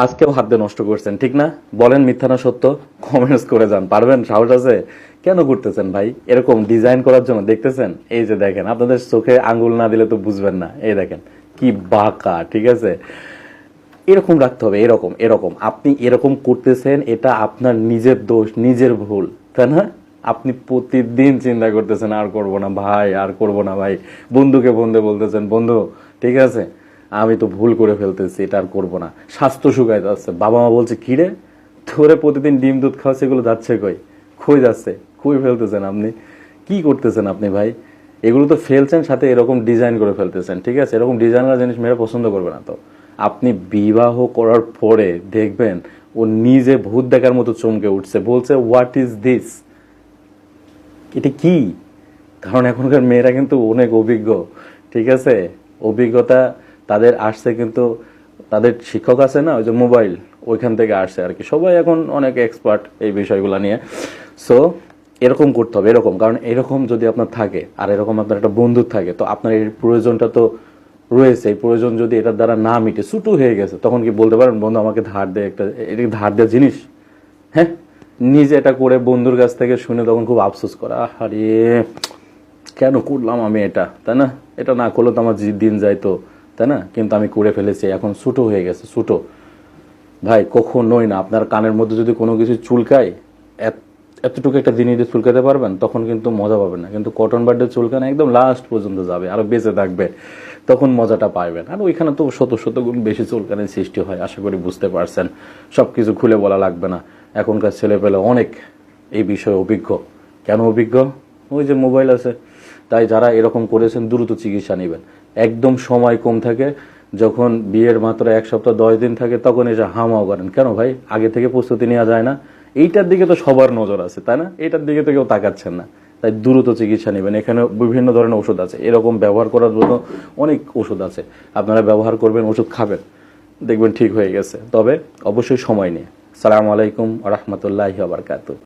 আজকেও হাত দিয়ে নষ্ট করছেন, ঠিক না? বলেন মিথ্যা না সত্য? কমেন্টস করে যান, পারবেন? সাহস আছে? কেন করতেছেন ভাই এরকম ডিজাইন করার জন্য? দেখতেছেন, এই যে দেখেন, আপনাদের চোখে আঙ্গুল না দিলে তো বুঝবেন না। এই দেখেন কি বাঁকা, ঠিক আছে? এরকম রাখতে হবে, এরকম এরকম আপনি এরকম করতেছেন, এটা আপনার নিজের দোষ, নিজের ভুল, তাই না? আপনি প্রতিদিন চিন্তা করতেছেন আর করব না ভাই, আর করব না ভাই। বন্ধুকে বন্ধু বলতেছেন, বন্ধু ঠিক আছে আমি তো ভুল করে ফেলতেছি, এটা আর করবো না। স্বাস্থ্য শুকায় যাচ্ছে, বাবা মা বলছে কিরে তোরে প্রতিদিন ডিম দুধ খাওয়া, সেগুলো যাচ্ছে কই? কই যাচ্ছে? কই ফেলতেছেন আপনি? কি করতেছেন আপনি ভাই? এগুলো তো ফেলছেন, সাথে এরকম ডিজাইন করে ফেলতেছেন, ঠিক আছে? এরকম ডিজাইনার জিনিস মেয়েরা পছন্দ করবে না। তো আপনি বিবাহ করার পরে দেখবেন ও নিজে ভূত দেখার মতো চমকে উঠছে, বলছে হোয়াট ইজ দিস, এটা কি? কারণ এখনকার মেয়েরা কিন্তু অনেক অভিজ্ঞ, ঠিক আছে? অভিজ্ঞতা তাদের আসছে, কিন্তু তাদের শিক্ষক আছে না, ওই যে মোবাইল, ওইখান থেকে আসছে আর কি। সবাই এখন অনেক এক্সপার্ট এই বিষয়গুলো নিয়ে। সো এরকম করতে হবে, এরকম। কারণ এরকম যদি আপনার থাকে, আর এরকম আপনার একটা বন্ধু থাকে, তো আপনার এই প্রয়োজনটা তো রয়েছে। এই প্রয়োজন যদি এটার দ্বারা না মিটে, ছুটু হয়ে গেছে, তখন কি বলতে পারেন বন্ধু আমাকে ধার দে একটা? এটা ধার দেওয়ার জিনিস? হ্যাঁ, নিজে এটা করে বন্ধুর কাছ থেকে শুনে তখন খুব আফসোস করা, আরে কেন করলাম আমি এটা, তাই না? এটা না করলে তো আমার দিন যাইতো, তাই না? কিন্তু আমি করে ফেলেছি, এখন ছোটো হয়ে গেছে। ছোটো ভাই কখনোই না। আপনার কানের মধ্যে যদি কোনো কিছু চুলকায়, এতটুকু একটা জিনিস দিয়ে চুলকাতে পারবেন, তখন কিন্তু মজা পাবেন না। কিন্তু কটন বাড্ডের চুলকানো একদম লাস্ট পর্যন্ত যাবে, আরো বেঁচে থাকবে, তখন মজাটা পাইবেন। আর ওইখানে তো শত শত গুণ বেশি চুলকানির সৃষ্টি হয়, আশা করি বুঝতে পারছেন। সবকিছু খুলে বলা লাগবে না, এখনকার ছেলেপেলে অনেক এই বিষয়ে অভিজ্ঞ। কেন অভিজ্ঞ? ওই যে মোবাইল আছে। তাই যারা এরকম করেছেন দ্রুত চিকিৎসা নেবেন। একদম সময় কম থাকে, যখন বিয়ের মাত্র 1 সপ্তাহ 10 দিন থাকে, তখন এসে হামাও করেন। কেন ভাই, আগে থেকে প্রস্তুতি নেওয়া যায় না? এইটার দিকে তো সবার নজর আছে, তাই না? এইটার দিকে তো কেউ তাকাচ্ছেন না। তাই দ্রুত চিকিৎসা নেবেন। এখানে বিভিন্ন ধরনের ওষুধ আছে, এরকম ব্যবহার করার জন্য অনেক ওষুধ আছে। আপনারা ব্যবহার করবেন, ওষুধ খাবেন, দেখবেন ঠিক হয়ে গেছে। তবে অবশ্যই সময় নিয়ে। সালামু আলাইকুম ওয়া রাহমাতুল্লাহি ওয়া বারাকাতুহু।